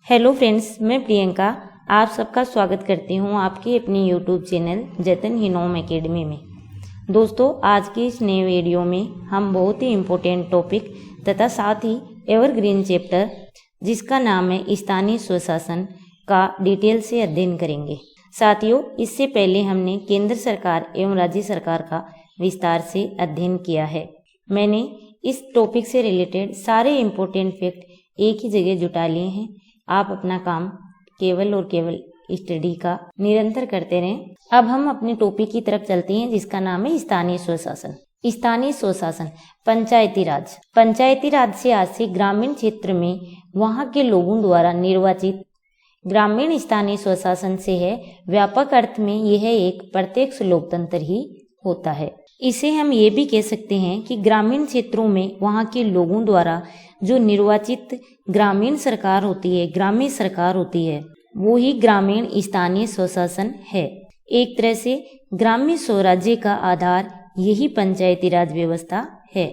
Hello friends, मैं प्रियंका आप सबका स्वागत करती हूँ आपके अपनी यूट्यूब चैनल जतन हिनोम एकेडमी में। दोस्तों, आज के इस नए वीडियो में हम बहुत ही इम्पोर्टेंट टॉपिक तथा साथ ही एवरग्रीन चैप्टर जिसका नाम है स्थानीय स्वशासन का डिटेल से अध्ययन करेंगे। साथियों, इससे पहले हमने केंद्र सरकार एवं राज्य सरकार का विस्तार से अध्ययन किया है। मैंने इस टॉपिक से रिलेटेड सारे इम्पोर्टेंट फैक्ट एक ही जगह जुटा लिए हैं। आप अपना काम केवल और केवल स्टडी का निरंतर करते रहें। अब हम अपने टॉपिक की तरफ चलते हैं जिसका नाम है स्थानीय स्वशासन। स्थानीय स्वशासन पंचायती राज। पंचायती राज से आज से ग्रामीण क्षेत्र में वहां के लोगों द्वारा निर्वाचित ग्रामीण स्थानीय स्वशासन से है। व्यापक अर्थ में यह एक प्रत्यक्ष लोकतंत्र ही होता है। इसे हम ये भी कह सकते हैं कि ग्रामीण क्षेत्रों में वहां के लोगों द्वारा जो निर्वाचित ग्रामीण सरकार होती है, ग्रामीण सरकार होती है, वो ही ग्रामीण स्थानीय स्वशासन है। एक तरह से ग्रामीण स्वराज्य का आधार यही पंचायती राज व्यवस्था है।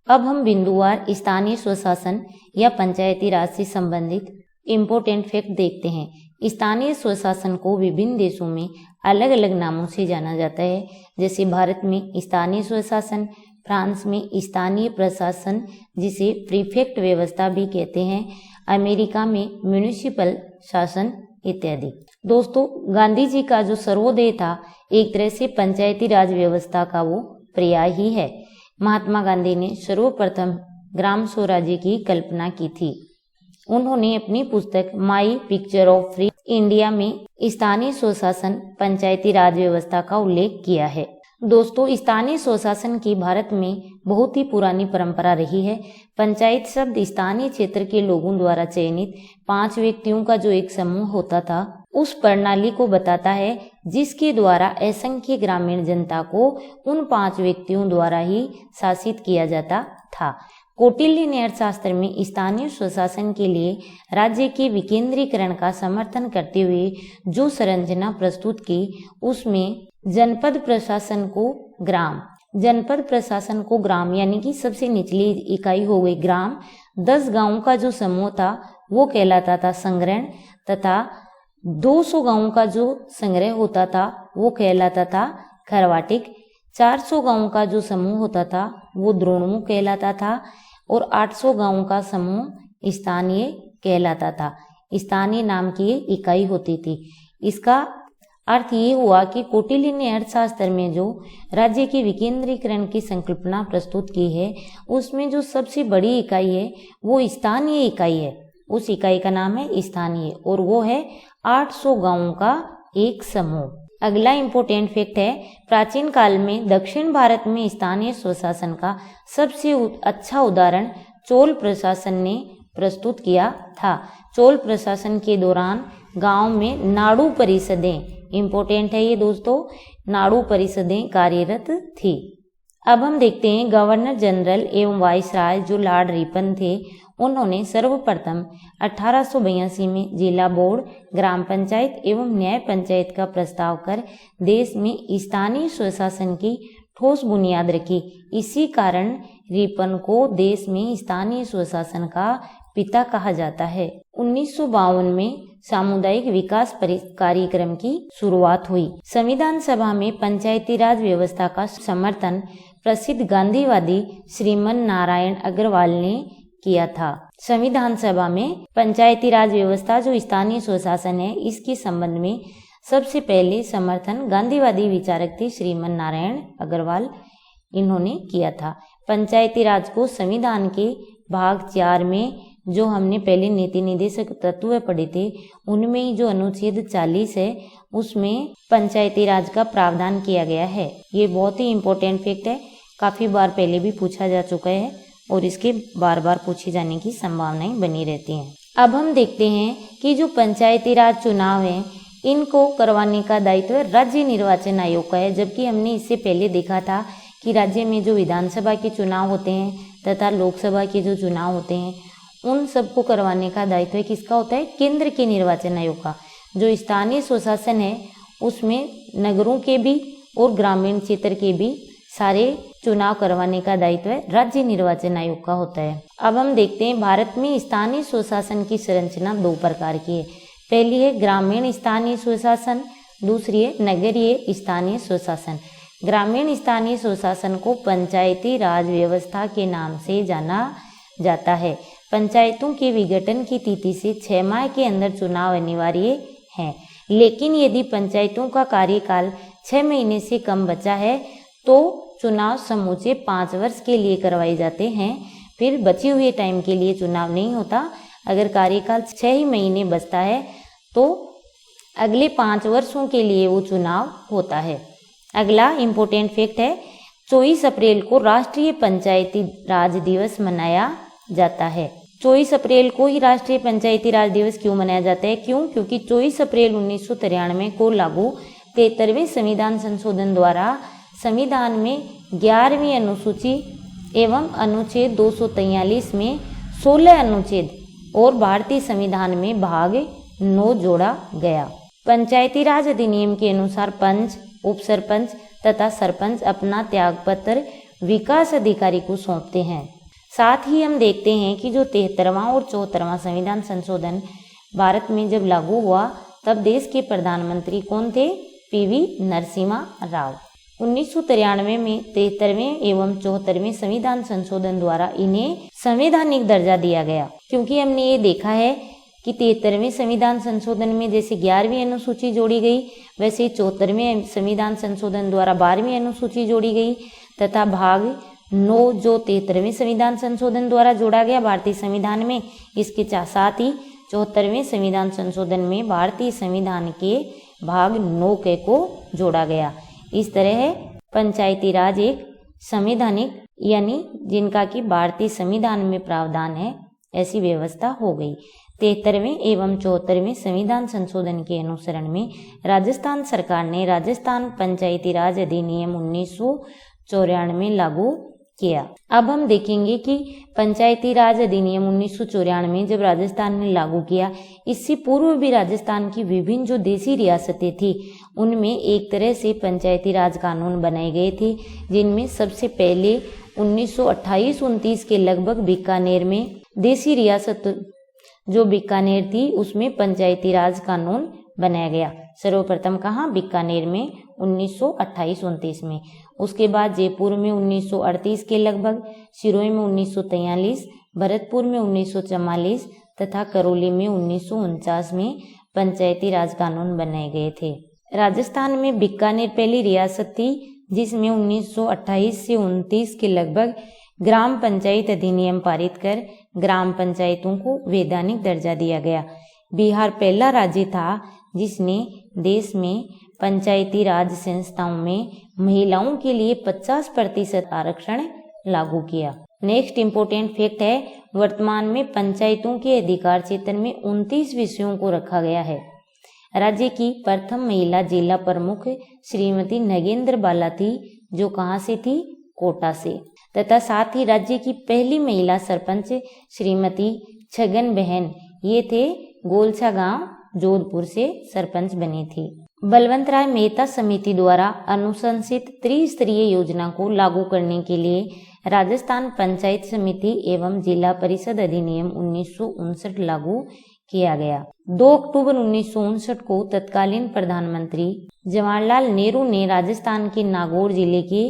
अब हम बिंदुवार स्थानीय स्वशासन या पंचायती राज से संबंधित इम्पोर्टेंट फैक्ट देखते हैं। स्थानीय स्वशासन को विभिन्न देशों में अलग अलग नामों से जाना जाता है, जैसे भारत में स्थानीय स्वशासन, फ्रांस में स्थानीय प्रशासन जिसे प्रीफेक्ट व्यवस्था भी कहते हैं, अमेरिका में म्युनिसिपल शासन इत्यादि। दोस्तों, गांधी जी का जो सर्वोदय था एक तरह से पंचायती राज व्यवस्था का वो पर्याय ही है। महात्मा गांधी ने सर्वप्रथम ग्राम स्वराज्य की कल्पना की थी। उन्होंने अपनी पुस्तक my picture of free India में स्थानीय स्वशासन पंचायती राज व्यवस्था का उल्लेख किया है। दोस्तों, स्थानीय स्वशासन की भारत में बहुत ही पुरानी परंपरा रही है। पंचायत शब्द स्थानीय क्षेत्र के लोगों द्वारा चयनित 5 व्यक्तियों का जो एक समूह होता था उस प्रणाली को बताता है जिसके द्वारा असंख्य ग्रामीण जनता को उन 5 व्यक्तियों द्वारा ही शासित किया जाता था। कौटिल्य ने अर्थशास्त्र में स्थानीय स्वशासन के लिए राज्य के विकेंद्रीकरण का समर्थन करते हुए जो संरचना प्रस्तुत की उसमें जनपद प्रशासन को ग्राम यानी कि सबसे निचली इकाई हो गई ग्राम, 10 गांवों का जो समूह था वो कहलाता था संग्रहण, तथा 200 गांवों का जो संग्रह होता था वो कहलाता था खरवाटिक, 400 गांवों का जो समूह होता था वो द्रोणमुख कहलाता था और 800 गांवों का समूह स्थानीय कहलाता था। स्थानीय नाम की इकाई होती थी। इसका अर्थ ये हुआ कि कौटिल्य ने अर्थशास्त्र में जो राज्य के विकेंद्रीकरण की संकल्पना प्रस्तुत की है उसमें जो सबसे बड़ी इकाई है वो स्थानीय इकाई है। उस इकाई का नाम है स्थानीय और वो है 800 गांवों का एक समूह। अगला इम्पोर्टेंट फैक्ट है, प्राचीन काल में दक्षिण भारत में स्थानीय स्वशासन का सबसे अच्छा उदाहरण चोल प्रशासन ने प्रस्तुत किया था। चोल प्रशासन के दौरान गांव में नाडु परिषदें, इम्पोर्टेंट है ये दोस्तों, नाडु परिषदें कार्यरत थी। अब हम देखते हैं गवर्नर जनरल एवं वाइसराय जो लॉर्ड रिपन थे, उन्होंने सर्वप्रथम 1882 में जिला बोर्ड, ग्राम पंचायत एवं न्याय पंचायत का प्रस्ताव कर देश में स्थानीय स्वशासन की ठोस बुनियाद रखी। इसी कारण रिपन को देश में स्थानीय स्वशासन का पिता कहा जाता है। 1952 में सामुदायिक विकास कार्यक्रम की शुरुआत हुई। संविधान सभा में पंचायती राज व्यवस्था का समर्थन प्रसिद्ध गांधीवादी श्रीमन नारायण अग्रवाल ने किया था। संविधान सभा में पंचायती राज व्यवस्था जो स्थानीय स्वशासन है इसके संबंध में सबसे पहले समर्थन गांधीवादी विचारक थे श्रीमन नारायण अग्रवाल, इन्होंने किया था। पंचायती राज को संविधान के भाग 4 में जो हमने पहले नीति निर्देशक तत्व पढ़े थे उनमें ही जो अनुच्छेद 40 है उसमें पंचायती राज का प्रावधान किया गया है। ये बहुत ही इम्पोर्टेंट फैक्ट है, काफी बार पहले भी पूछा जा चुका है और इसके बार बार पूछे जाने की संभावनाएं बनी रहती हैं। अब हम देखते हैं कि जो पंचायती राज चुनाव है इनको करवाने का दायित्व राज्य निर्वाचन आयोग का है, जबकि हमने इससे पहले देखा था कि राज्य में जो विधानसभा के चुनाव होते हैं तथा लोकसभा के जो चुनाव होते हैं उन सबको करवाने का दायित्व किसका होता है, केंद्र के निर्वाचन आयोग का। जो स्थानीय स्वशासन है उसमें नगरों के भी और ग्रामीण क्षेत्र के भी सारे चुनाव करवाने का दायित्व राज्य निर्वाचन आयोग का होता है। अब हम देखते हैं भारत में स्थानीय स्वशासन की संरचना दो प्रकार की है। पहली है ग्रामीण स्थानीय स्वशासन, दूसरी है नगरीय स्थानीय स्वशासन। ग्रामीण स्थानीय स्वशासन को पंचायती राज व्यवस्था के नाम से जाना जाता है। पंचायतों के विघटन की तिथि से 6 माह के अंदर चुनाव अनिवार्य है, लेकिन यदि पंचायतों का कार्यकाल 6 महीने से कम बचा है तो चुनाव समूचे 5 वर्ष के लिए करवाए जाते हैं। फिर बचे हुए टाइम के लिए चुनाव नहीं होता। अगर कार्यकाल 6 ही महीने बचता है तो अगले 5 वर्षों के लिए वो चुनाव होता है। अगला इम्पोर्टेंट फैक्ट है 24 अप्रैल को राष्ट्रीय पंचायती राज दिवस मनाया जाता है। 24 अप्रैल को ही राष्ट्रीय पंचायती राज दिवस क्यों मनाया जाता है? क्योंकि 24 अप्रैल 1993 को लागू 73वें संविधान संशोधन द्वारा संविधान में 11वीं अनुसूची एवं अनुच्छेद 243 में 16 अनुच्छेद और भारतीय संविधान में भाग 9 जोड़ा गया। पंचायती राज अधिनियम के अनुसार पंच, उप सरपंच तथा सरपंच अपना त्यागपत्र विकास अधिकारी को सौंपते हैं। साथ ही हम देखते हैं कि जो 73वां और 74वां संविधान संशोधन भारत में जब लागू हुआ तब देश के प्रधानमंत्री कौन थे? पीवी नरसिम्हा राव। 1993 में 73वें एवं 74वें संविधान संशोधन द्वारा इन्हें संवैधानिक दर्जा दिया गया, क्योंकि हमने ये देखा है कि 73वें संविधान संशोधन में जैसे 11वीं अनुसूची जोड़ी गई, वैसे 74वें संविधान संशोधन द्वारा 12वीं अनुसूची जोड़ी गई तथा भाग 9 जो 73वें संविधान संशोधन द्वारा जोड़ा गया भारतीय संविधान में, इसके साथ ही 74वें संविधान संशोधन में भारतीय संविधान के भाग 9 के को जोड़ा गया। इस तरह पंचायती राज एक संवैधानिक यानी जिनका कि भारतीय संविधान में प्रावधान है ऐसी व्यवस्था हो गई। 73वें एवं 74वें संविधान संशोधन के अनुसरण में राजस्थान सरकार ने राजस्थान पंचायती राज अधिनियम 1994 लागू किया। अब हम देखेंगे कि पंचायती राज अधिनियम 1994 जब राजस्थान ने लागू किया, इससे पूर्व भी राजस्थान की विभिन्न जो देसी रियासतें थी उनमें एक तरह से पंचायती राज कानून बनाए गए थे, जिनमें सबसे पहले 1928-29 के लगभग बीकानेर में देसी रियासत जो बीकानेर थी उसमें पंचायती राज कानून बनाया गया। सर्वप्रथम कहाँ? बीकानेर में 1928-29 में। उसके बाद जयपुर में 1938 के लगभग, सिरोही में 1943, भरतपुर में 1944 तथा करौली में 1949 में पंचायती राज कानून बनाए गए थे। राजस्थान में बीकानेर पहली रियासत थी जिसमें 1928 से 29 के लगभग ग्राम पंचायत अधिनियम पारित कर ग्राम पंचायतों को वैधानिक दर्जा दिया गया। बिहार पहला राज्य था जिसने देश में पंचायती राज संस्थाओं में महिलाओं के लिए 50% आरक्षण लागू किया। नेक्स्ट इम्पोर्टेंट फैक्ट है वर्तमान में पंचायतों के अधिकार क्षेत्र में 29 विषयों को रखा गया है। राज्य की प्रथम महिला जिला प्रमुख श्रीमती नगेंद्र बाला थी, जो कहाँ से थी? कोटा से, तथा साथ ही राज्य की पहली महिला सरपंच श्रीमती छगन बहन, ये थे गोलछा गांव जोधपुर से सरपंच बनी थी। बलवंत राय मेहता समिति द्वारा अनुशंसित त्रिस्तरीय योजना को लागू करने के लिए राजस्थान पंचायत समिति एवं जिला परिषद अधिनियम 1959 लागू किया गया। 2 अक्टूबर 1959 को तत्कालीन प्रधानमंत्री जवाहरलाल नेहरू ने राजस्थान के नागौर जिले के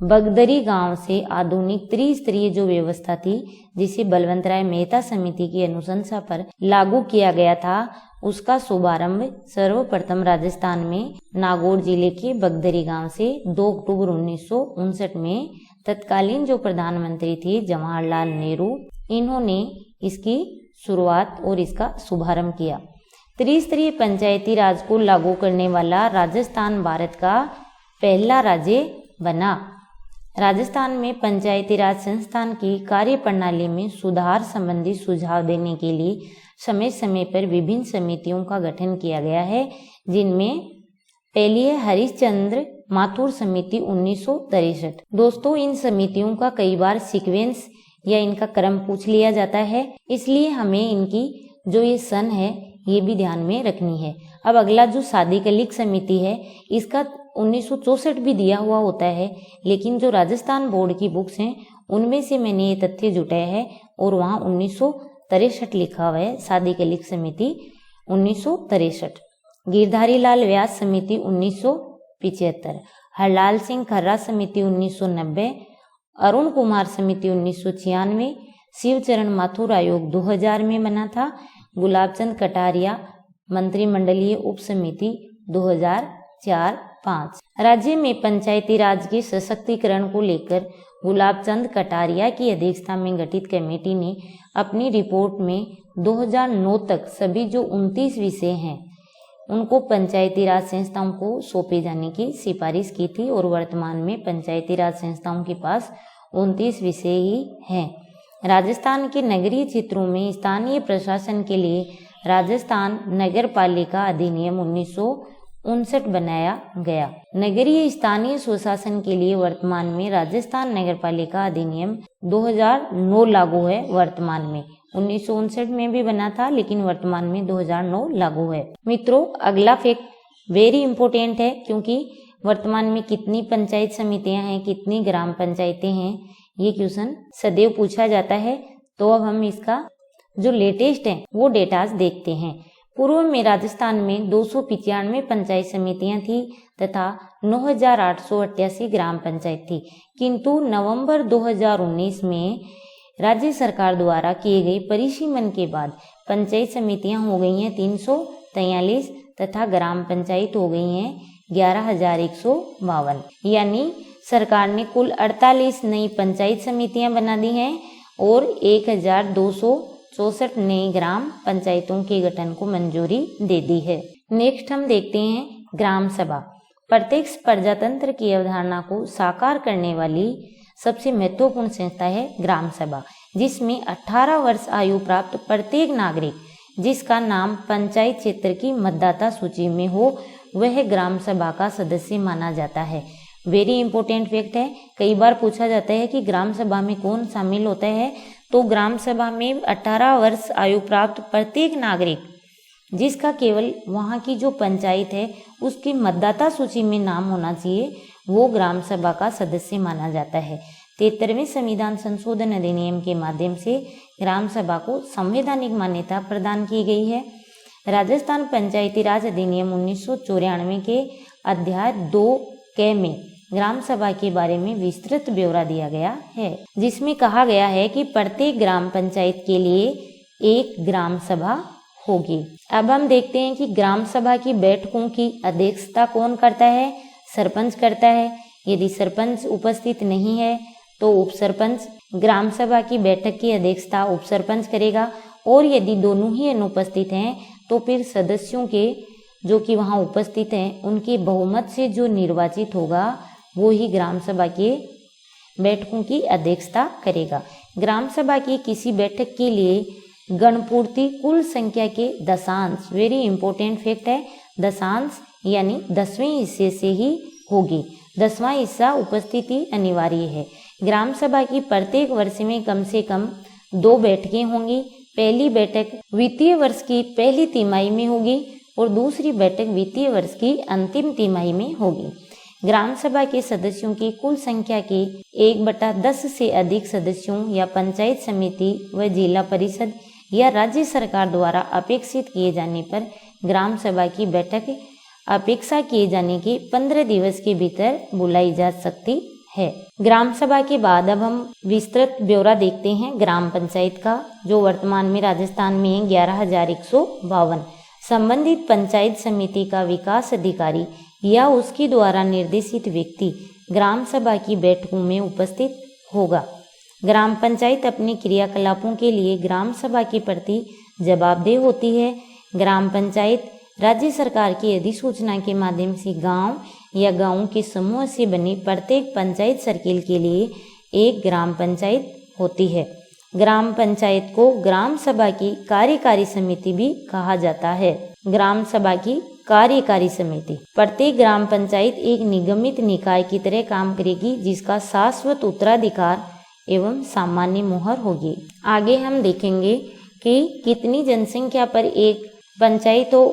बगदरी गांव से आधुनिक त्रिस्तरीय जो व्यवस्था थी जिसे बलवंत राय मेहता समिति की अनुशंसा पर लागू किया गया था, उसका शुभारंभ सर्वप्रथम राजस्थान में नागौर जिले के बगदरी गांव से 2 अक्टूबर 1959 में तत्कालीन जो प्रधानमंत्री थे जवाहरलाल नेहरू, इन्होंने इसकी शुरुआत और इसका शुभारंभ किया। त्रिस्तरीय पंचायती राज को लागू करने वाला राजस्थान भारत का पहला राज्य बना। राजस्थान में पंचायती राज संस्थान की कार्य प्रणाली में सुधार संबंधी सुझाव देने के लिए समय समय पर विभिन्न समितियों का गठन किया गया है, जिनमें पहली है हरिश्चंद्र माथुर समिति 1963। दोस्तों, इन समितियों का कई बार सीक्वेंस या इनका क्रम पूछ लिया जाता है, इसलिए हमें इनकी जो ये सन है ये भी ध्यान में रखनी है। अब अगला जो सादिक अली समिति है, इसका 1964 भी दिया हुआ होता है, लेकिन जो राजस्थान बोर्ड की बुक्स हैं उनमें से मैंने ये तथ्य जुटाया है और वहाँ 1963 लिखा हुआ है। सादी कलिक समिति 1963, गिरधारी लाल व्यास समिति 1975, हरलाल सिंह खर्रा समिति 1990, अरुण कुमार समिति 1996, शिवचरण माथुर आयोग 2000 में बना था, गुलाबचंद कटारिया मंत्रिमंडलीय उप समिति 2004-5। राज्य में पंचायती राज के सशक्तिकरण को लेकर गुलाबचंद कटारिया की अध्यक्षता में गठित कमेटी ने अपनी रिपोर्ट में 2009 तक सभी जो 29 विषय हैं उनको पंचायती राज संस्थाओं को सौंपे जाने की सिफारिश की थी और वर्तमान में पंचायती राज संस्थाओं के पास 29 विषय ही हैं। राजस्थान के नगरीय क्षेत्रों में स्थानीय प्रशासन के लिए राजस्थान नगर पालिका अधिनियम 1959 बनाया गया। नगरीय स्थानीय स्वशासन के लिए वर्तमान में राजस्थान नगर पालिका अधिनियम 2009 लागू है। वर्तमान में 1959 में भी बना था, लेकिन वर्तमान में 2009 लागू है। मित्रों, अगला फैक्ट वेरी इंपॉर्टेंट है, क्योंकि वर्तमान में कितनी पंचायत समितियां हैं, कितनी ग्राम पंचायतें हैं, ये क्वेश्चन सदैव पूछा जाता है। तो अब हम इसका जो लेटेस्ट है वो डेटाज देखते हैं। पूर्व में राजस्थान में 295 पंचायत समितियां थी तथा 9888 ग्राम पंचायत थी, किंतु नवंबर 2019 में राज्य सरकार द्वारा किए गए परिसीमन के बाद पंचायत समितियां हो गई हैं 343 तथा ग्राम पंचायत हो गई हैं 11,152। यानी सरकार ने कुल 48 नई पंचायत समितियां बना दी हैं और 1,264 नई ग्राम पंचायतों के गठन को मंजूरी दे दी है। नेक्स्ट हम देखते हैं ग्राम सभा। प्रत्यक्ष प्रजातंत्र की अवधारणा को साकार करने वाली सबसे महत्वपूर्ण संस्था है ग्राम सभा, जिसमें 18 वर्ष आयु प्राप्त प्रत्येक नागरिक जिसका नाम पंचायत क्षेत्र की मतदाता सूची में हो वह ग्राम सभा का सदस्य माना जाता है। वेरी इंपॉर्टेंट फैक्ट है। कई बार पूछा जाता है कि ग्राम सभा में कौन शामिल होता है, तो ग्राम सभा में 18 वर्ष आयु प्राप्त प्रत्येक नागरिक जिसका केवल वहाँ की जो पंचायत है उसकी मतदाता सूची में नाम होना चाहिए, वो ग्राम सभा का सदस्य माना जाता है। 73वें संविधान संशोधन अधिनियम के माध्यम से ग्राम सभा को संवैधानिक मान्यता प्रदान की गई है। राजस्थान पंचायती राज अधिनियम 1994 के अध्याय 2 में ग्राम सभा के बारे में विस्तृत ब्यौरा दिया गया है, जिसमें कहा गया है कि प्रत्येक ग्राम पंचायत के लिए एक ग्राम सभा होगी। अब हम देखते हैं कि ग्राम सभा की बैठकों की अध्यक्षता कौन करता है। सरपंच करता है। यदि सरपंच उपस्थित नहीं है तो उप सरपंच। ग्राम सभा की बैठक की अध्यक्षता उप सरपंच करेगा, और यदि दोनों ही अनुपस्थित हैं तो फिर सदस्यों के जो कि वहाँ उपस्थित हैं उनके बहुमत से जो निर्वाचित होगा वो ही ग्राम सभा के बैठकों की अध्यक्षता करेगा। ग्राम सभा की किसी बैठक के लिए गणपूर्ति कुल संख्या के दशांश, वेरी इंपॉर्टेंट फैक्ट है, दशांश यानी 10वें हिस्से से ही होगी। 10वां हिस्सा उपस्थिति अनिवार्य है। ग्राम सभा की प्रत्येक वर्ष में कम से कम 2 बैठकें होंगी। पहली बैठक वित्तीय वर्ष की पहली तिमाही में होगी और दूसरी बैठक वित्तीय वर्ष की अंतिम तिमाही में होगी। ग्राम सभा के सदस्यों की कुल संख्या के 1/10 से अधिक सदस्यों या पंचायत समिति व जिला परिषद या राज्य सरकार द्वारा अपेक्षित किए जाने पर ग्राम सभा की बैठक अपेक्षा किए जाने के 15 दिवस के भीतर बुलाई जा सकती है। ग्राम सभा के बाद अब हम विस्तृत ब्यौरा देखते हैं ग्राम पंचायत का, जो वर्तमान में राजस्थान में है 11,152। संबंधित पंचायत समिति का विकास अधिकारी या उसके द्वारा निर्देशित व्यक्ति ग्राम सभा की बैठकों में उपस्थित होगा। ग्राम पंचायत अपने क्रियाकलापों के लिए ग्राम सभा के प्रति जवाबदेह होती है। ग्राम पंचायत राज्य सरकार की अधिसूचना के माध्यम से गांव या गांवों के समूह से बनी प्रत्येक पंचायत सर्किल के लिए एक ग्राम पंचायत होती है। ग्राम पंचायत को ग्राम सभा की कार्यकारी समिति भी कहा जाता है। ग्राम सभा की कार्यकारी समिति, प्रत्येक ग्राम पंचायत एक निगमित निकाय की तरह काम करेगी जिसका शाश्वत उत्तराधिकार एवं सामान्य मुहर होगी। आगे हम देखेंगे कि कितनी जनसंख्या पर एक पंचायत हो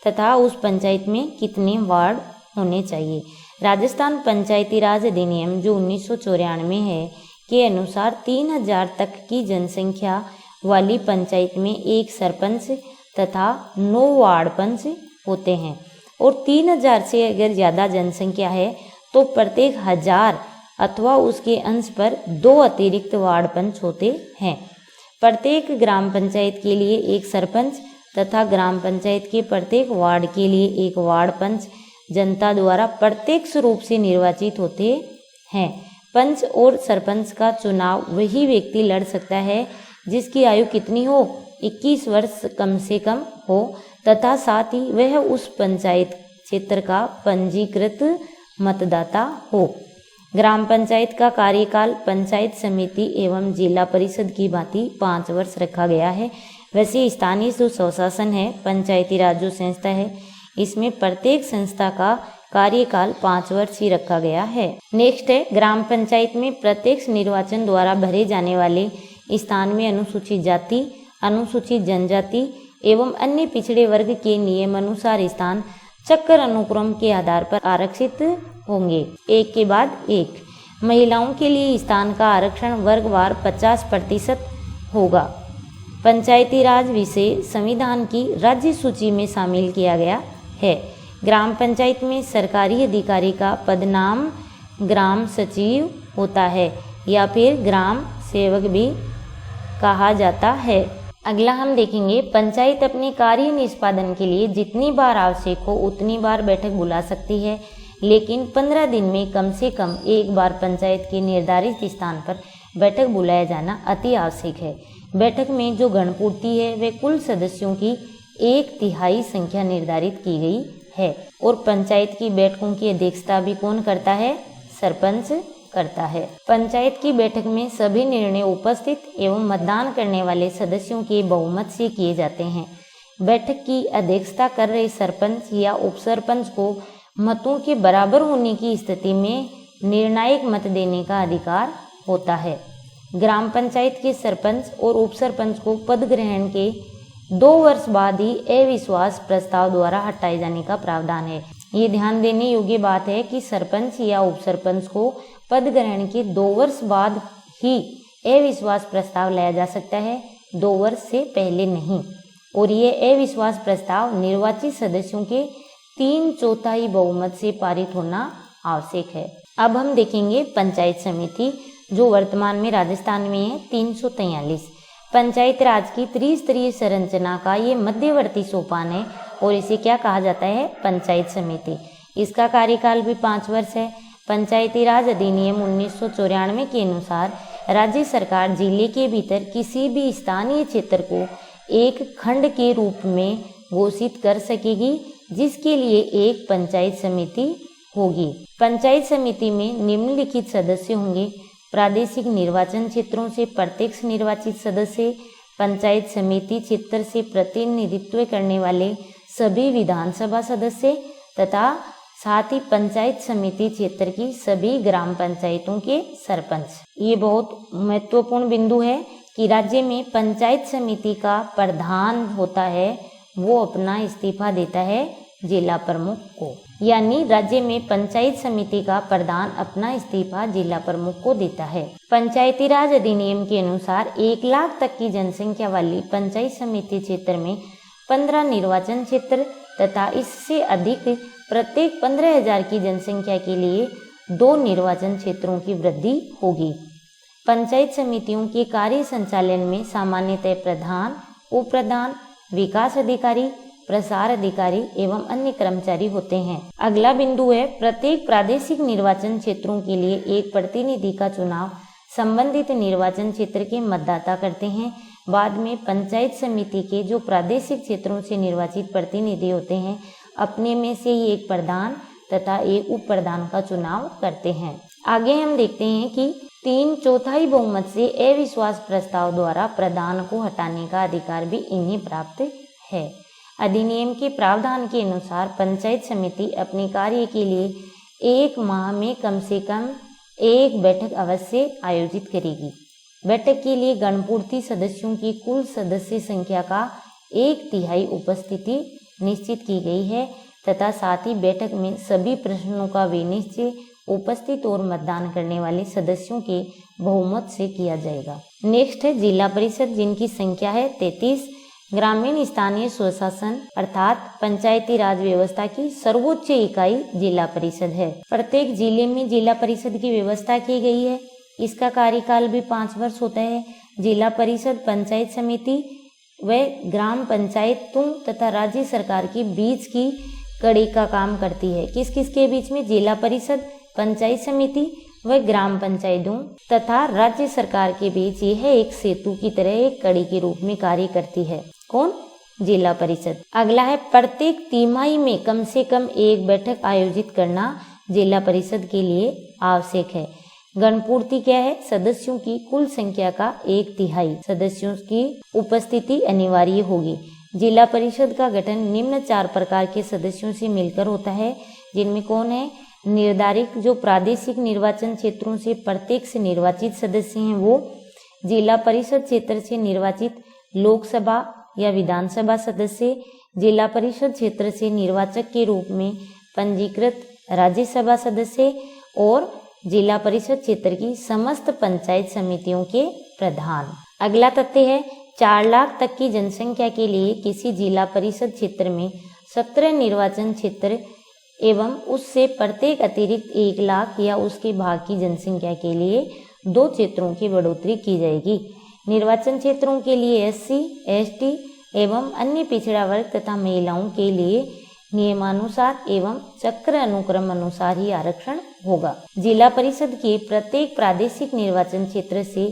तथा उस पंचायत में कितने वार्ड होने चाहिए। राजस्थान पंचायती राज अधिनियम जो 1994 है के अनुसार 3000 तक की जनसंख्या वाली पंचायत में एक सरपंच तथा 9 वार्ड पंच होते हैं और 3000 से अगर ज़्यादा जनसंख्या है तो प्रत्येक 1000 अथवा उसके अंश पर 2 अतिरिक्त वार्ड पंच होते हैं। प्रत्येक ग्राम पंचायत के लिए एक सरपंच तथा ग्राम पंचायत के प्रत्येक वार्ड के लिए एक वार्ड पंच जनता द्वारा प्रत्यक्ष रूप से निर्वाचित होते हैं। पंच और सरपंच का चुनाव वही व्यक्ति लड़ सकता है जिसकी आयु कितनी हो, 21 वर्ष कम से कम हो तथा साथ ही वह उस पंचायत क्षेत्र का पंजीकृत मतदाता हो। ग्राम पंचायत का कार्यकाल पंचायत समिति एवं जिला परिषद की भांति 5 वर्ष रखा गया है। वैसे स्थानीय जो स्वशासन है, पंचायती राज जो संस्था है, इसमें प्रत्येक संस्था का कार्यकाल 5 वर्ष ही रखा गया है। नेक्स्ट है ग्राम पंचायत में प्रत्यक्ष निर्वाचन द्वारा भरे जाने वाले स्थान में अनुसूचित जाति, अनुसूचित जनजाति एवं अन्य पिछड़े वर्ग के नियम अनुसार स्थान चक्कर अनुक्रम के आधार पर आरक्षित होंगे, एक के बाद एक। महिलाओं के लिए स्थान का आरक्षण वर्गवार 50% होगा। पंचायती राज विषय संविधान की राज्य सूची में शामिल किया गया है। ग्राम पंचायत में सरकारी अधिकारी का पदनाम ग्राम सचिव होता है या फिर ग्राम सेवक भी कहा जाता है। अगला हम देखेंगे पंचायत अपने कार्य निष्पादन के लिए जितनी बार आवश्यक हो उतनी बार बैठक बुला सकती है, लेकिन 15 दिन में कम से कम एक बार पंचायत के निर्धारित स्थान पर बैठक बुलाया जाना अति आवश्यक है। बैठक में जो गणपूर्ति है वे कुल सदस्यों की 1/3 संख्या निर्धारित की गई है और पंचायत की बैठकों की अध्यक्षता भी कौन करता है? सरपंच करता है। पंचायत की बैठक में सभी निर्णय उपस्थित एवं मतदान करने वाले सदस्यों के बहुमत से किए जाते हैं। बैठक की अध्यक्षता कर रहे सरपंच या उपसरपंच को मतों के बराबर होने की स्थिति में निर्णायक मत देने का अधिकार होता है। ग्राम पंचायत के सरपंच और उपसरपंच को पद ग्रहण के 2 वर्ष बाद ही अविश्वास प्रस्ताव द्वारा हटाए जाने का प्रावधान है। ये ध्यान देने योग्य बात है कि सरपंच या उपसरपंच को पद ग्रहण के 2 वर्ष बाद ही अविश्वास प्रस्ताव लाया जा सकता है, 2 वर्ष से पहले नहीं। और ये अविश्वास प्रस्ताव निर्वाचित सदस्यों के 3/4 बहुमत से पारित होना आवश्यक है। अब हम देखेंगे पंचायत समिति जो वर्तमान में राजस्थान में है 343। पंचायत राज की त्रिस्तरीय संरचना का ये मध्यवर्ती सोपान है और इसे क्या कहा जाता है? पंचायत समिति। इसका कार्यकाल भी 5 वर्ष है। पंचायती राज अधिनियम 1994 के अनुसार राज्य सरकार जिले के भीतर किसी भी स्थानीय क्षेत्र को एक खंड के रूप में घोषित कर सकेगी, जिसके लिए एक पंचायत समिति होगी। पंचायत समिति में निम्नलिखित सदस्य होंगे: प्रादेशिक निर्वाचन क्षेत्रों से प्रत्यक्ष निर्वाचित सदस्य, पंचायत समिति क्षेत्र से प्रतिनिधित्व करने वाले सभी विधानसभा सदस्य तथा साथ ही पंचायत समिति क्षेत्र की सभी ग्राम पंचायतों के सरपंच। ये बहुत महत्वपूर्ण बिंदु है कि राज्य में पंचायत समिति का प्रधान होता है, वो अपना इस्तीफा देता है जिला प्रमुख को, यानी राज्य में पंचायत समिति का प्रधान अपना इस्तीफा जिला प्रमुख को देता है। पंचायती राज अधिनियम के अनुसार 1 लाख तक की जनसंख्या वाली पंचायत समिति क्षेत्र में 15 निर्वाचन क्षेत्र तथा इससे अधिक प्रत्येक 15,000 की जनसंख्या के लिए 2 निर्वाचन क्षेत्रों की वृद्धि होगी। पंचायत समितियों के कार्य संचालन में सामान्यतः प्रधान, उप प्रधान, विकास अधिकारी, प्रसार अधिकारी एवं अन्य कर्मचारी होते हैं। अगला बिंदु है प्रत्येक प्रादेशिक निर्वाचन क्षेत्रों के लिए एक प्रतिनिधि का चुनाव संबंधित निर्वाचन क्षेत्र के मतदाता करते हैं। बाद में पंचायत समिति के जो प्रादेशिक क्षेत्रों से निर्वाचित प्रतिनिधि होते हैं अपने में से ही एक प्रधान तथा एक उप प्रधान का चुनाव करते हैं। आगे हम देखते हैं कि 3/4 बहुमत से अविश्वास प्रस्ताव द्वारा प्रधान को हटाने का अधिकार भी इन्हें प्राप्त है। अधिनियम के प्रावधान के अनुसार पंचायत समिति अपने कार्य के लिए 1 माह में कम से कम 1 बैठक अवश्य आयोजित करेगी। बैठक के लिए गणपूर्ति सदस्यों की कुल सदस्य संख्या का 1/3 उपस्थिति निश्चित की गई है। तथा साथ ही बैठक में सभी प्रश्नों का विनिश्चय उपस्थित और मतदान करने वाले सदस्यों के बहुमत से किया जाएगा। नेक्स्ट है जिला परिषद, जिनकी संख्या है 33। ग्रामीण स्थानीय स्वशासन अर्थात पंचायती राज व्यवस्था की सर्वोच्च इकाई जिला परिषद है। प्रत्येक जिले में जिला परिषद की व्यवस्था की गई है। इसका कार्यकाल भी 5 वर्ष होता है। जिला परिषद पंचायत समिति व ग्राम पंचायतों तथा राज्य सरकार के बीच की कड़ी का काम करती है। किस किस के बीच में? जिला परिषद, पंचायत समिति व ग्राम पंचायतों तथा राज्य सरकार के बीच यह एक सेतु की तरह एक कड़ी के रूप में कार्य करती है। कौन? जिला परिषद। अगला है प्रत्येक तिमाही में कम से कम एक बैठक आयोजित करना जिला परिषद के लिए आवश्यक है। गणपूर्ति क्या है? सदस्यों की कुल संख्या का 1/3 सदस्यों की उपस्थिति अनिवार्य होगी। जिला परिषद का गठन निम्न 4 प्रकार के सदस्यों से मिलकर होता है, जिनमें कौन है? निर्धारित जो प्रादेशिक निर्वाचन क्षेत्रों से प्रत्यक्ष निर्वाचित सदस्य हैं वो, जिला परिषद क्षेत्र से निर्वाचित लोकसभा या विधानसभा सदस्य, जिला परिषद क्षेत्र से निर्वाचक के रूप में पंजीकृत राज्यसभा सदस्य और जिला परिषद क्षेत्र की समस्त पंचायत समितियों के प्रधान। अगला तथ्य है 4 लाख तक की जनसंख्या के लिए किसी जिला परिषद क्षेत्र में 17 निर्वाचन क्षेत्र एवं उससे प्रत्येक अतिरिक्त 1 लाख या उसके भाग की जनसंख्या के लिए 2 क्षेत्रों की बढ़ोतरी की जाएगी। निर्वाचन क्षेत्रों के लिए SC, ST एवं अन्य पिछड़ा वर्ग तथा महिलाओं के लिए नियमानुसार एवं चक्र अनुक्रम अनुसार ही आरक्षण होगा। जिला परिषद के प्रत्येक प्रादेशिक निर्वाचन क्षेत्र से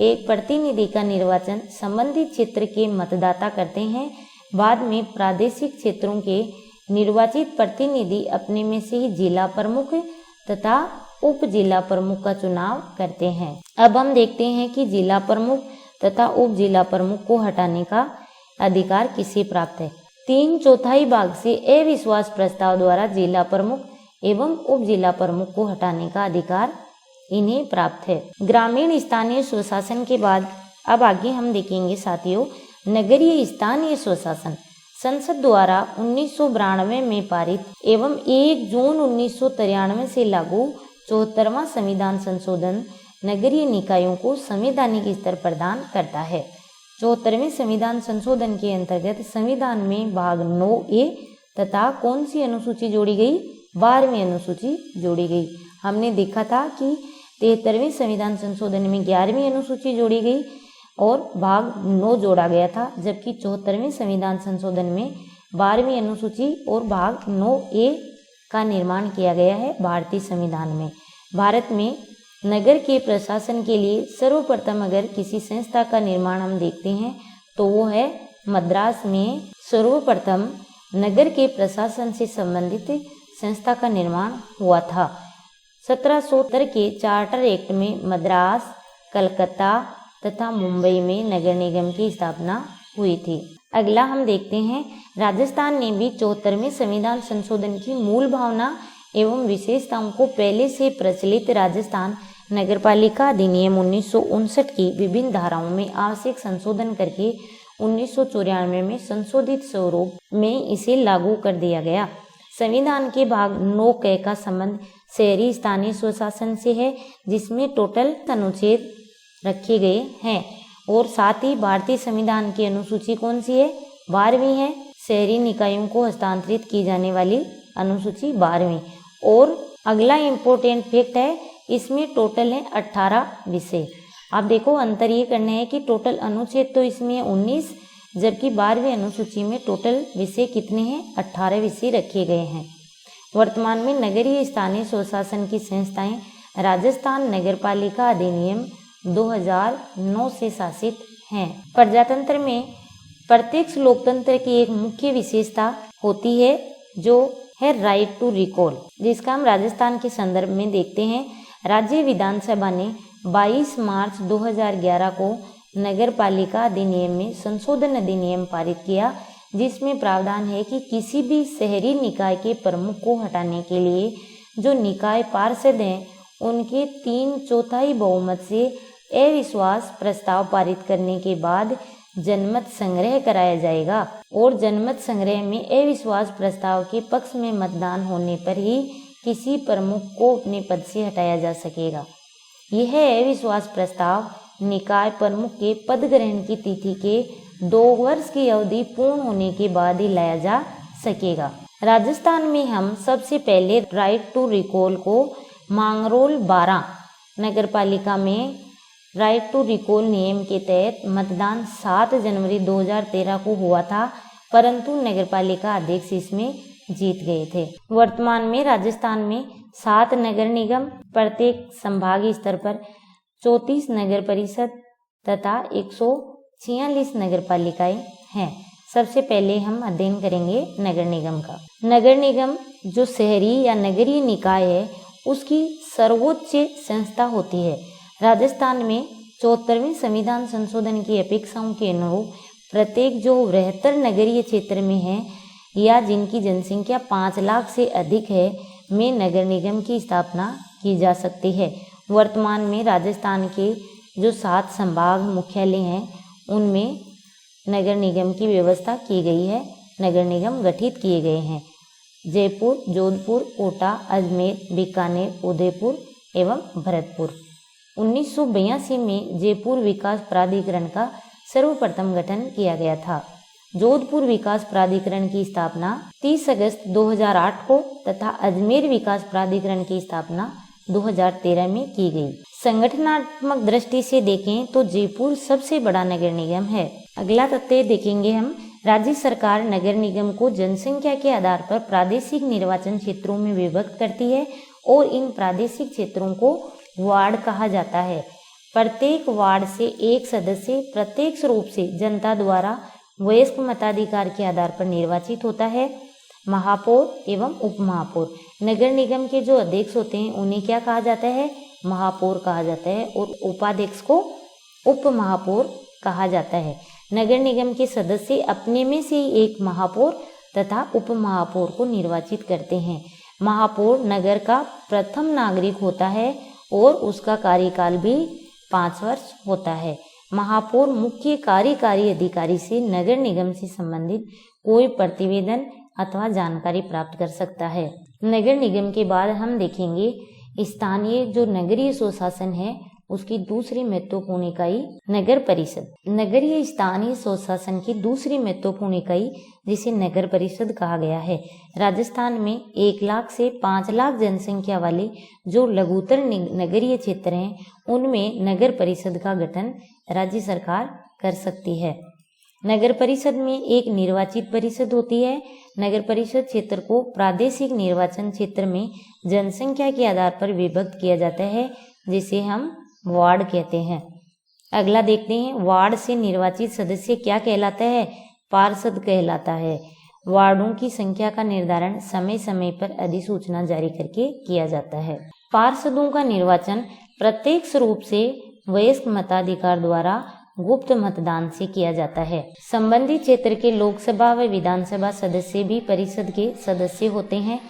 एक प्रतिनिधि का निर्वाचन संबंधित क्षेत्र के मतदाता करते हैं। बाद में प्रादेशिक क्षेत्रों के निर्वाचित प्रतिनिधि अपने में से ही जिला प्रमुख तथा उप जिला प्रमुख का चुनाव करते हैं। अब हम देखते हैं कि जिला प्रमुख तथा उप जिला प्रमुख को हटाने का अधिकार किसे प्राप्त है। 3/4 भाग से अविश्वास प्रस्ताव द्वारा जिला प्रमुख एवं उप जिला प्रमुख को हटाने का अधिकार इन्हें प्राप्त है। ग्रामीण स्थानीय स्वशासन के बाद अब आगे हम देखेंगे साथियों नगरीय स्थानीय स्वशासन। संसद द्वारा 1992 में पारित एवं 1 जून 1993 से लागू 74वां संविधान संशोधन नगरीय निकायों को संवैधानिक स्तर प्रदान करता है। 74वें संविधान संशोधन के अंतर्गत संविधान में भाग 9A तथा कौन सी अनुसूची जोड़ी गई? 12वीं अनुसूची जोड़ी गई। हमने देखा था कि 73वें संविधान संशोधन में 11वीं अनुसूची जोड़ी गई और भाग 9 जोड़ा गया था, जबकि 74वें संविधान संशोधन में 12वीं अनुसूची और भाग 9A का निर्माण किया गया है भारतीय संविधान में। भारत में नगर के प्रशासन के लिए सर्वप्रथम अगर किसी संस्था का निर्माण हम देखते हैं तो वो है मद्रास में सर्वप्रथम नगर के प्रशासन से संबंधित संस्था का निर्माण हुआ था। 1770 के चार्टर एक्ट में मद्रास, कलकत्ता तथा मुंबई में नगर निगम की स्थापना हुई थी। अगला हम देखते हैं राजस्थान ने भी 74वें संविधान संशोधन की मूल भावना एवं विशेषताओं को पहले से प्रचलित राजस्थान नगरपालिका अधिनियम 1959 की विभिन्न धाराओं में आवश्यक संशोधन करके 1994 में संशोधित स्वरूप में इसे लागू कर दिया गया। संविधान के भाग 9 का संबंध शहरी स्थानीय स्वशासन से है, जिसमें टोटल अनुच्छेद रखे गए हैं और साथ ही भारतीय संविधान की अनुसूची कौन सी है? 12वीं है। शहरी निकायों को हस्तांतरित की जाने वाली अनुसूची 12वीं। और अगला इम्पोर्टेंट फैक्ट है, इसमें टोटल है 18 विषय। आप देखो अंतर ये करना है कि टोटल अनुच्छेद तो इसमें 19, जबकि 12वीं अनुसूची में टोटल विषय कितने हैं? 18 विषय रखे गए हैं। वर्तमान में नगरीय स्थानीय स्वशासन की संस्थाएं राजस्थान नगरपालिका अधिनियम 2009 से शासित हैं। प्रजातंत्र में प्रत्यक्ष लोकतंत्र की एक मुख्य विशेषता होती है जो है राइट टू रिकॉल, जिसका हम राजस्थान के संदर्भ में देखते हैं। राज्य विधानसभा ने 22 मार्च 2011 को नगरपालिका अधिनियम में संशोधन अधिनियम पारित किया, जिसमें प्रावधान है कि किसी भी शहरी निकाय के प्रमुख को हटाने के लिए जो निकाय पार्षद हैं उनके 3/4 बहुमत से अविश्वास प्रस्ताव पारित करने के बाद जनमत संग्रह कराया जाएगा और जनमत संग्रह में अविश्वास प्रस्ताव के पक्ष में मतदान होने पर ही किसी प्रमुख को अपने पद से हटाया जा सकेगा। यह अविश्वास प्रस्ताव निकाय प्रमुख के पद ग्रहण की तिथि के 2 वर्ष की अवधि पूर्ण होने के बाद ही लाया जा सकेगा। राजस्थान में हम सबसे पहले राइट टू रिकॉल को मांगरोल 12 नगर पालिका में राइट टू रिकॉल नियम के तहत मतदान 7 जनवरी 2013 को हुआ था, परंतु नगर पालिका अध्यक्ष इसमें जीत गए थे। वर्तमान में राजस्थान में 7 नगर निगम, प्रत्येक संभाग स्तर पर 34 नगर परिषद तथा 146 नगर पालिकाएं हैं। सबसे पहले हम अध्ययन करेंगे नगर निगम का। नगर निगम जो शहरी या नगरीय निकाय है उसकी सर्वोच्च संस्था होती है। राजस्थान में 74वें संविधान संशोधन की अपेक्षाओं के अनुरूप प्रत्येक जो बृहत्तर नगरीय क्षेत्र में है या जिनकी जनसंख्या 5 लाख से अधिक है में नगर निगम की स्थापना की जा सकती है। वर्तमान में राजस्थान के जो 7 संभाग मुख्यालय हैं उनमें नगर निगम की व्यवस्था की गई है, नगर निगम गठित किए गए हैं। जयपुर, जोधपुर, कोटा, अजमेर, बीकानेर, उदयपुर एवं भरतपुर। 1982 में जयपुर विकास प्राधिकरण का सर्वप्रथम गठन किया गया था। जोधपुर विकास प्राधिकरण की स्थापना 30 अगस्त 2008 को तथा अजमेर विकास प्राधिकरण की स्थापना 2013 में की गई। संगठनात्मक दृष्टि से देखें तो जयपुर सबसे बड़ा नगर निगम है। अगला तथ्य देखेंगे हम। राज्य सरकार नगर निगम को जनसंख्या के आधार पर प्रादेशिक निर्वाचन क्षेत्रों में विभक्त करती है और इन प्रादेशिक क्षेत्रों को वार्ड कहा जाता है। प्रत्येक वार्ड से एक सदस्य प्रत्यक्ष रूप से जनता द्वारा वयस्क मताधिकार के आधार पर निर्वाचित होता है। महापौर एवं उप महापौर, नगर निगम के जो अध्यक्ष होते हैं उन्हें क्या कहा जाता है? महापौर कहा जाता है और उपाध्यक्ष को उप महापौर कहा जाता है। नगर निगम के सदस्य अपने में से एक महापौर तथा उप महापौर को निर्वाचित करते हैं। महापौर नगर का प्रथम नागरिक होता है और उसका कार्यकाल भी 5 वर्ष होता है। महापौर मुख्य कार्यकारी अधिकारी से नगर निगम से संबंधित कोई प्रतिवेदन अथवा जानकारी प्राप्त कर सकता है। नगर निगम के बाद हम देखेंगे स्थानीय जो नगरीय स्वशासन है उसकी दूसरी महत्वपूर्ण इकाई नगर परिषद। नगरीय स्थानीय स्वशासन की दूसरी महत्वपूर्ण इकाई जिसे नगर परिषद कहा गया है। राजस्थान में 1 लाख से 5 लाख जनसंख्या वाले जो लघुतर नगरीय क्षेत्र हैं उनमें नगर परिषद का गठन राज्य सरकार कर सकती है। नगर परिषद में एक निर्वाचित परिषद होती है। नगर परिषद क्षेत्र को प्रादेशिक निर्वाचन क्षेत्र में जनसंख्या के आधार पर विभक्त किया जाता है जिसे हम वार्ड कहते हैं। अगला देखते हैं, वार्ड से निर्वाचित सदस्य क्या कहलाता है? पार्षद कहलाता है। वार्डों की संख्या का निर्धारण समय समय पर अधिसूचना जारी करके किया जाता है। पार्षदों का निर्वाचन प्रत्यक्ष रूप से वयस्क मताधिकार द्वारा गुप्त मतदान से किया जाता है। संबंधित क्षेत्र के लोकसभा व विधानसभा सदस्य भी परिषद के सदस्य होते हैं।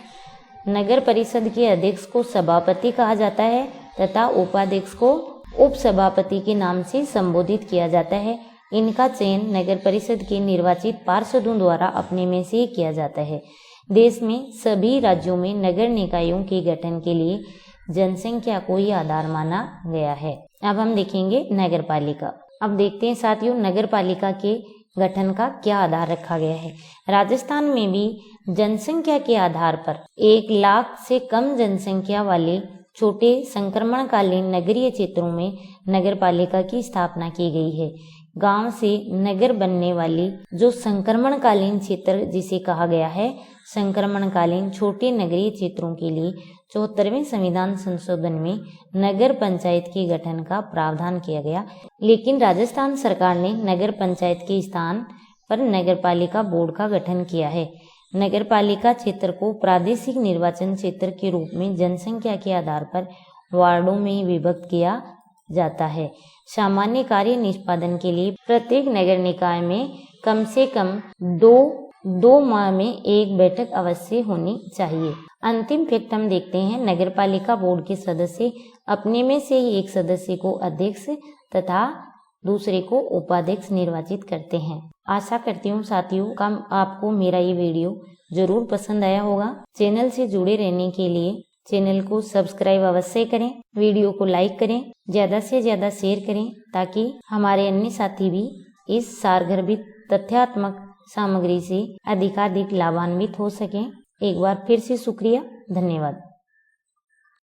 नगर परिषद के अध्यक्ष को सभापति कहा जाता है तथा उपाध्यक्ष को उपसभापति के नाम से संबोधित किया जाता है। इनका चयन नगर परिषद के निर्वाचित पार्षदों द्वारा अपने में से किया जाता है। देश में सभी राज्यों में नगर निकायों के गठन के लिए जनसंख्या को ही आधार माना गया है। अब हम देखेंगे नगर पालिका। अब देखते हैं साथियों नगर पालिका के गठन का क्या आधार रखा गया है। राजस्थान में भी जनसंख्या के आधार पर 1 लाख से कम जनसंख्या वाले छोटे संक्रमणकालीन नगरीय क्षेत्रों में नगर पालिका की स्थापना की गई है। गांव से नगर बनने वाली जो संक्रमणकालीन क्षेत्र जिसे कहा गया है, संक्रमणकालीन छोटे नगरीय क्षेत्रों के लिए 74वें संविधान संशोधन में नगर पंचायत के गठन का प्रावधान किया गया। लेकिन राजस्थान सरकार ने नगर पंचायत के स्थान पर नगर पालिका बोर्ड का गठन किया है। नगर पालिका क्षेत्र को प्रादेशिक निर्वाचन क्षेत्र के रूप में जनसंख्या के आधार पर वार्डों में विभक्त किया जाता है। सामान्य कार्य निष्पादन के लिए प्रत्येक नगर निकाय में कम से कम दो माह में एक बैठक अवश्य होनी चाहिए। अंतिम फैक्ट हम देखते हैं, नगर पालिका बोर्ड के सदस्य अपने में से ही एक सदस्य को अध्यक्ष तथा दूसरे को उपाध्यक्ष निर्वाचित करते हैं। आशा करती हूँ साथियों का आपको मेरा ये वीडियो जरूर पसंद आया होगा। चैनल से जुड़े रहने के लिए चैनल को सब्सक्राइब अवश्य करें, वीडियो को लाइक करें, ज्यादा से ज्यादा शेयर करें ताकि हमारे अन्य साथी भी इस सारगर्भित तथ्यात्मक सामग्री से अधिकाधिक लाभान्वित हो सकें। एक बार फिर से शुक्रिया, धन्यवाद।